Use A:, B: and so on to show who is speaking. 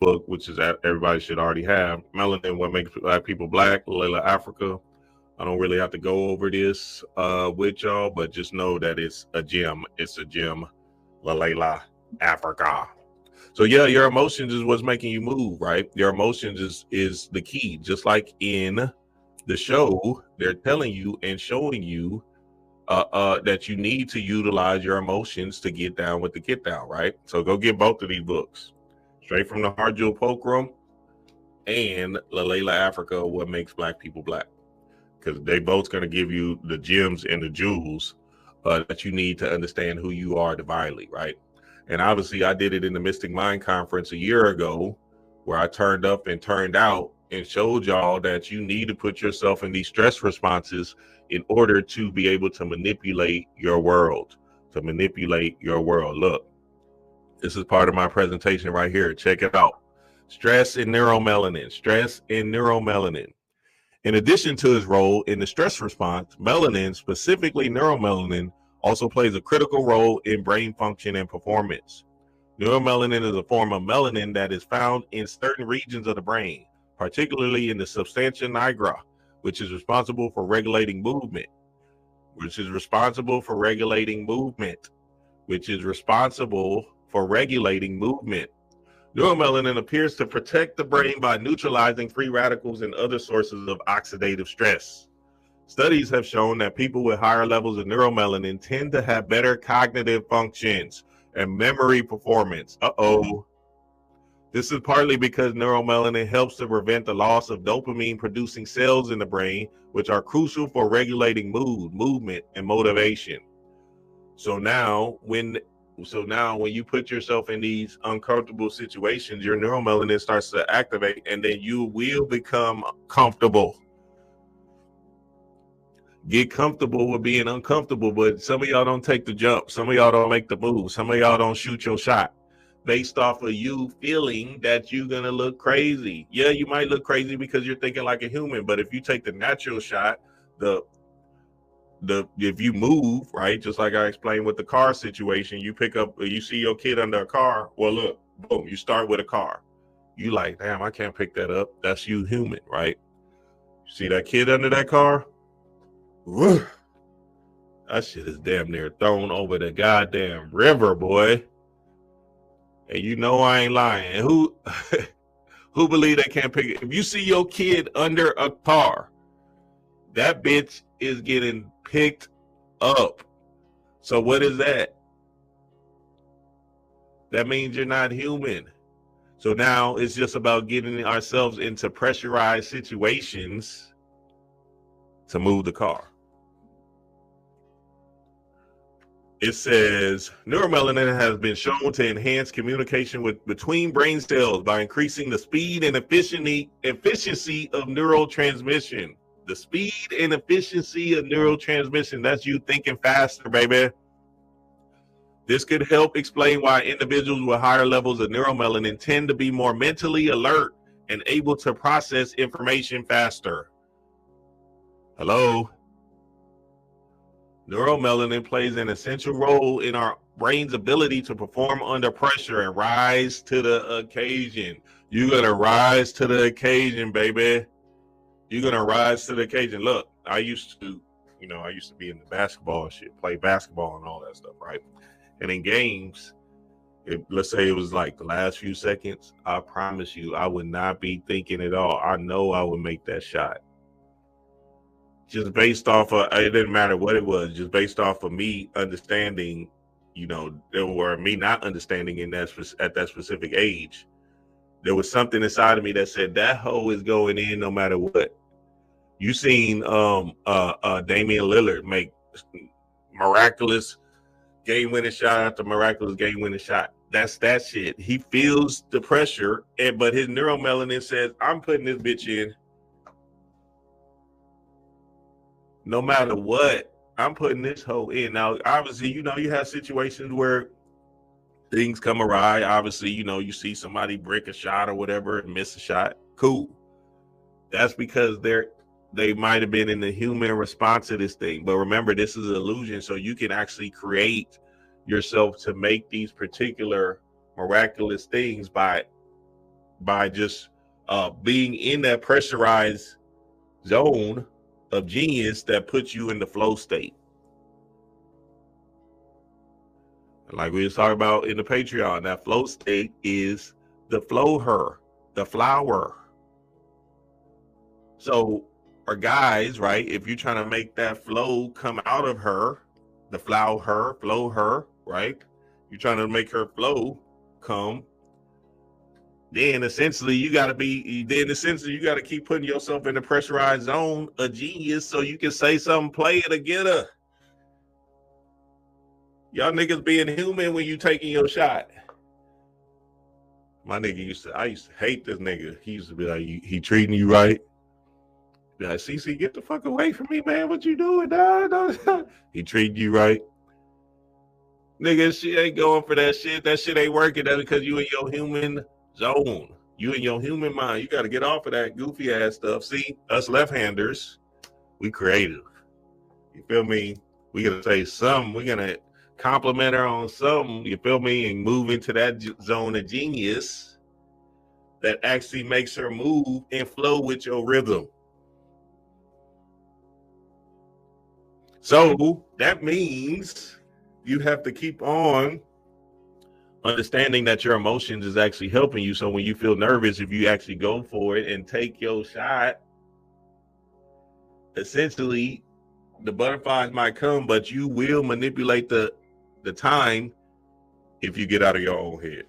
A: book, which is everybody should already have. Melanin, What Makes Black People Black, Layla Africa. I don't really have to go over this with y'all, but just know that it's a gem. It's a gem, Layla Africa. So yeah, your emotions is what's making you move, right? Your emotions is the key. Just like in the show, they're telling you and showing you that you need to utilize your emotions to get down with the get down, right? So go get both of these books, Straight from the Heart, Jewel Fulcrum, and Layla Africa, What Makes Black People Black, because they both going to give you the gems and the jewels that you need to understand who you are divinely, right? And obviously, I did it in the Mystic Mind Conference a year ago, where I turned up and turned out and showed y'all that you need to put yourself in these stress responses in order to be able to manipulate your world, Look, this is part of my presentation right here. Check it out. Stress and neuromelanin. In addition to its role in the stress response, melanin, specifically neuromelanin, also plays a critical role in brain function and performance. Neuromelanin is a form of melanin that is found in certain regions of the brain, particularly in the substantia nigra, which is responsible for regulating movement. Neuromelanin appears to protect the brain by neutralizing free radicals and other sources of oxidative stress. Studies have shown that people with higher levels of neuromelanin tend to have better cognitive functions and memory performance. This is partly because neuromelanin helps to prevent the loss of dopamine-producing cells in the brain, which are crucial for regulating mood, movement, and motivation. So now when you put yourself in these uncomfortable situations, your neuromelanin starts to activate, and then you will become comfortable. Get comfortable with being uncomfortable, but some of y'all don't take the jump. Some of y'all don't make the move. Some of y'all don't shoot your shot based off of you feeling that you're going to look crazy. Yeah, you might look crazy because you're thinking like a human, but if you take the natural shot, if you move, right, just like I explained with the car situation, you see your kid under a car. Well, look, boom, you start with a car. You like, damn, I can't pick that up. That's you human, right? You see that kid under that car? Woo. That shit is damn near thrown over the goddamn river, boy. And you know I ain't lying. Who believe they can't pick it? If you see your kid under a car, that bitch is getting picked up. So what is that? That means you're not human. So now it's just about getting ourselves into pressurized situations to move the car. It says neuromelanin has been shown to enhance communication between brain cells by increasing the speed and efficiency of neural transmission. The speed and efficiency of neural transmission. That's you thinking faster, baby. This could help explain why individuals with higher levels of neuromelanin tend to be more mentally alert and able to process information faster. Hello? Neuromelanin plays an essential role in our brain's ability to perform under pressure and rise to the occasion. You're going to rise to the occasion, baby. You're going to rise to the occasion. Look, I used to be in the basketball and shit, play basketball and all that stuff, right? And in games, let's say it was like the last few seconds, I promise you, I would not be thinking at all. I know I would make that shot. Just based off of, it didn't matter what it was, just based off of me understanding, or me not understanding at that specific age. There was something inside of me that said that hoe is going in no matter what. You seen Damian Lillard make miraculous game-winning shot after miraculous game-winning shot. That's that shit. He feels the pressure, but his neuromelanin says, I'm putting this bitch in. No matter what, I'm putting this hoe in. Now, obviously, you have situations where things come awry. Obviously, you see somebody break a shot or whatever and miss a shot. Cool. That's because they might have been in the human response to this thing. But remember, this is an illusion. So you can actually create yourself to make these particular miraculous things by by just being in that pressurized zone of genius that puts you in the flow state. Like we was talking about in the Patreon, that flow state is the the flower. So, for guys, right, if you're trying to make that flow come out of her, the flow her, right? You're trying to make her flow come. Then essentially you got to keep putting yourself in the pressurized zone of genius so you can say something, play it, or get her. Y'all niggas being human when you taking your shot. My nigga I used to hate this nigga. He used to be like, he treating you right. Be like, CC, get the fuck away from me, man. What you doing? No. He treating you right. Nigga, she ain't going for that shit. That shit ain't working. That's because you in your human zone. You in your human mind. You got to get off of that goofy ass stuff. See, us left-handers, we creative. You feel me? We gonna say something. We're gonna compliment her on something. You feel me? And move into that zone of genius that actually makes her move and flow with your rhythm. So that means you have to keep on understanding that your emotions is actually helping you. So when you feel nervous, if you actually go for it and take your shot, essentially the butterflies might come, but you will manipulate the time if you get out of your own head.